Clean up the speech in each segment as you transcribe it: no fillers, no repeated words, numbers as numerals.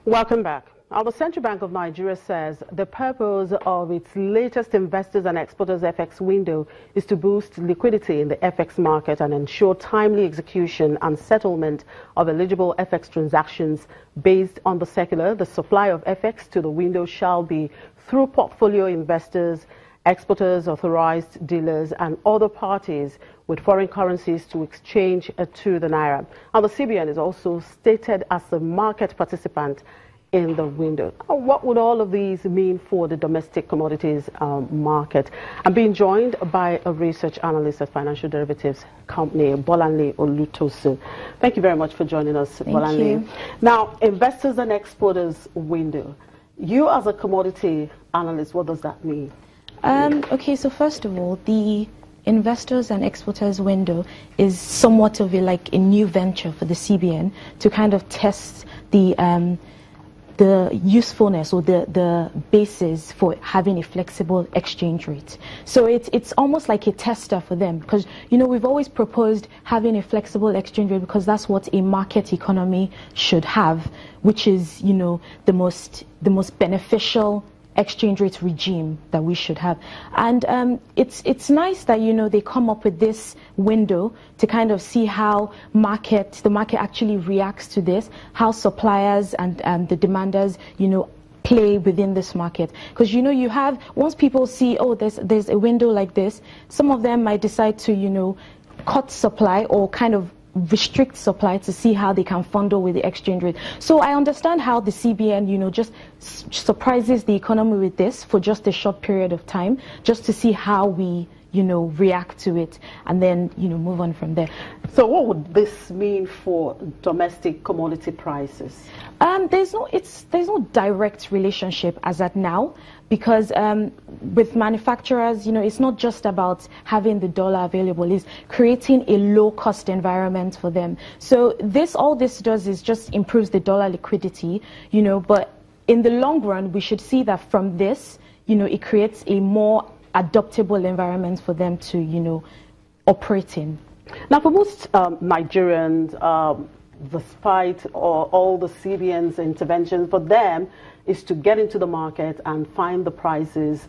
Welcome back. Now, the Central Bank of Nigeria says the purpose of its latest investors and exporters FX window is to boost liquidity in the FX market and ensure timely execution and settlement of eligible FX transactions. Based on the circular, the supply of FX to the window shall be through portfolio investors, exporters, authorized dealers, and other parties with foreign currencies to exchange to the naira. Now, the CBN is also stated as a market participant in the window. What would all of these mean for the domestic commodities market? I'm being joined by a research analyst at financial derivatives company, Bolanle Olutosin. Thank you very much for joining us, Bolanle. Now, investors and exporters window. You as a commodity analyst, what does that mean? Okay, so first of all, the investors and exporters window is somewhat of a new venture for the CBN to kind of test the usefulness or the basis for having a flexible exchange rate. So it's almost like a tester for them, because we've always proposed having a flexible exchange rate because that's what a market economy should have, which is the most beneficial exchange rate regime that we should have. And it's nice that they come up with this window to kind of see how the market actually reacts to this, how suppliers and the demanders play within this market. Because you have, once people see, oh, there's a window like this, some of them might decide to cut supply or kind of restrict supply to see how they can fondle with the exchange rate. So I understand how the CBN, just surprises the economy with this for just a short period of time, just to see how we, react to it, and then, move on from there. So what would this mean for domestic commodity prices? There's no direct relationship as at now, because with manufacturers, it's not just about having the dollar available, it's creating a low-cost environment for them. So all this does is just improves the dollar liquidity, but in the long run, we should see that from this, it creates a more adaptable environment for them to, operate in. Now, for most Nigerians, despite all the CBN's interventions, for them is to get into the market and find the prices,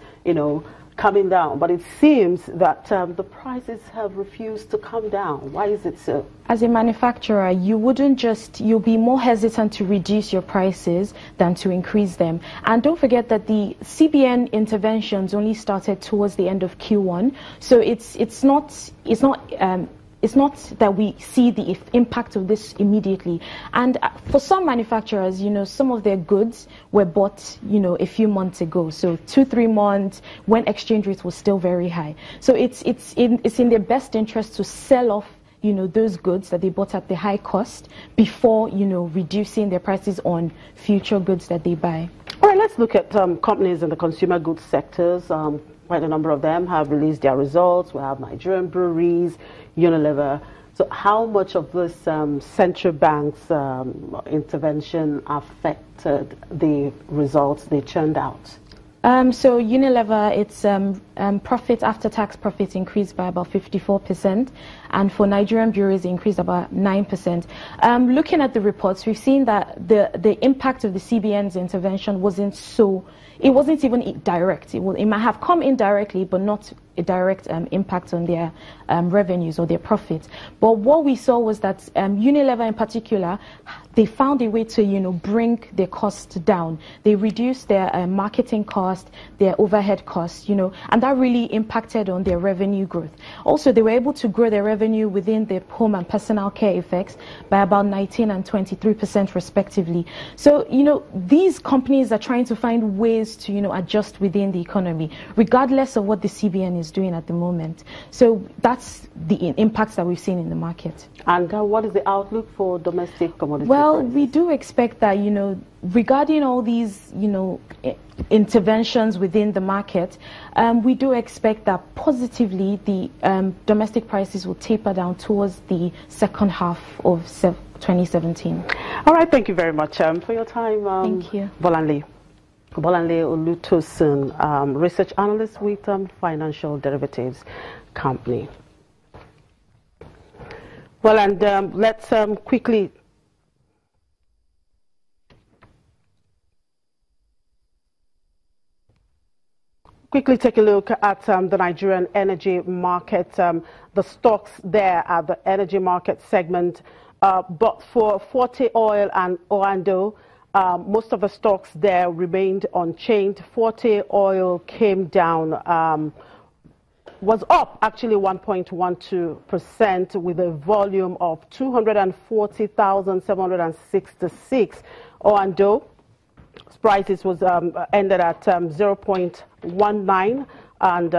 coming down. But it seems that the prices have refused to come down. Why is it so? As a manufacturer, you'll be more hesitant to reduce your prices than to increase them. And don't forget that the CBN interventions only started towards the end of Q1. So it's not that we see the impact of this immediately. And for some manufacturers, some of their goods were bought, a few months ago. So 2-3 months when exchange rate was still very high. So it's in their best interest to sell off, those goods that they bought at the high cost before, reducing their prices on future goods that they buy. All right, let's look at companies in the consumer goods sectors. Quite a number of them have released their results. We have Nigerian breweries, Unilever. So how much of this central bank's intervention affected the results they churned out? So Unilever, its profit after tax profits increased by about 54%, and for Nigerian breweries, it increased about 9%. Looking at the reports, we've seen that the impact of the CBN's intervention wasn't even direct. It might have come indirectly, but not a direct impact on their revenues or their profits. But what we saw was that Unilever in particular, they found a way to bring their costs down. They reduced their marketing cost, their overhead costs, and that really impacted on their revenue growth. Also, they were able to grow their revenue within the home and personal care effects by about 19% and 23% respectively. So these companies are trying to find ways to adjust within the economy, regardless of what the CBN is doing at the moment. So that's the impacts that we've seen in the market. And what is the outlook for domestic commodities? Well, we do expect that, regarding all these, interventions within the market, we do expect that positively the domestic prices will taper down towards the second half of 2017. All right, thank you very much for your time. Thank you. Bolanle Olutosin, research analyst with Financial Derivatives Company. Well, and let's quickly quickly take a look at the Nigerian energy market. The stocks there at the energy market segment, but for Forte Oil and Oando, most of the stocks there remained unchanged. Forte Oil came down, was up actually 1.12% with a volume of 240,766. Oando prices was ended at 0.19 and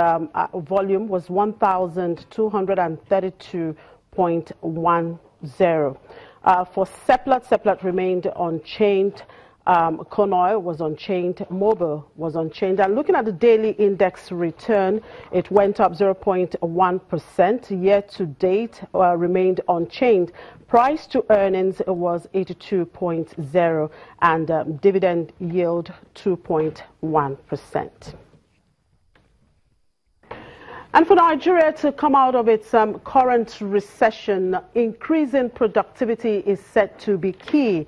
volume was 1,232.10. For Seplat remained unchanged. Conoil was unchanged, Mobil was unchanged. And looking at the daily index return, it went up 0.1%. Year to date remained unchanged. Price to earnings was 82.0 and dividend yield 2.1%. And for Nigeria to come out of its current recession, increasing productivity is set to be key.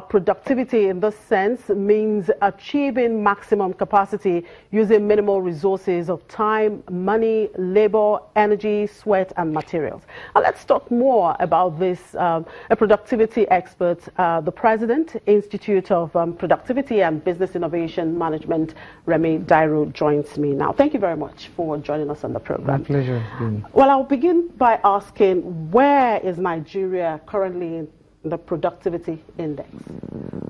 Productivity in this sense means achieving maximum capacity using minimal resources of time, money, labor, energy, sweat and materials. Let's talk more about this. A productivity expert, the President, Institute of Productivity and Business Innovation Management, Remy Dairo, joins me now. Thank you very much for joining us on the program. My pleasure. Well, I'll begin by asking, where is Nigeria currently in the productivity index?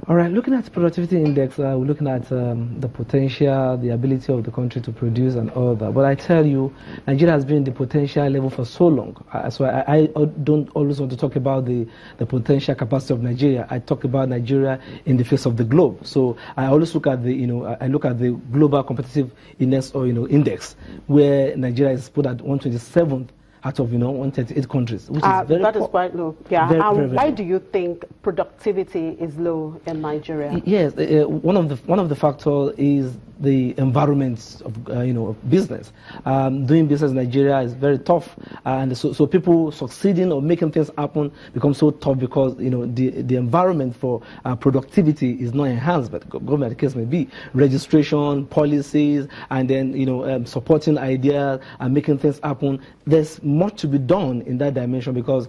All right, looking at the productivity index, we're looking at the potential, the ability of the country to produce and all that. But I tell you, Nigeria has been in the potential level for so long. So I don't always want to talk about the potential capacity of Nigeria. I talk about Nigeria in the face of the globe. So I always look at the, I look at the global competitive index or, index, where Nigeria is put at 127th. Out of 138 countries, which is very that is quite low. Yeah. Very why do you think productivity is low in Nigeria? Yes, one of the factors is the environment of of business. Doing business in Nigeria is very tough, and so people succeeding or making things happen becomes so tough because the environment for productivity is not enhanced. But government, the case may be, registration policies, and then supporting ideas and making things happen. There's much to be done in that dimension because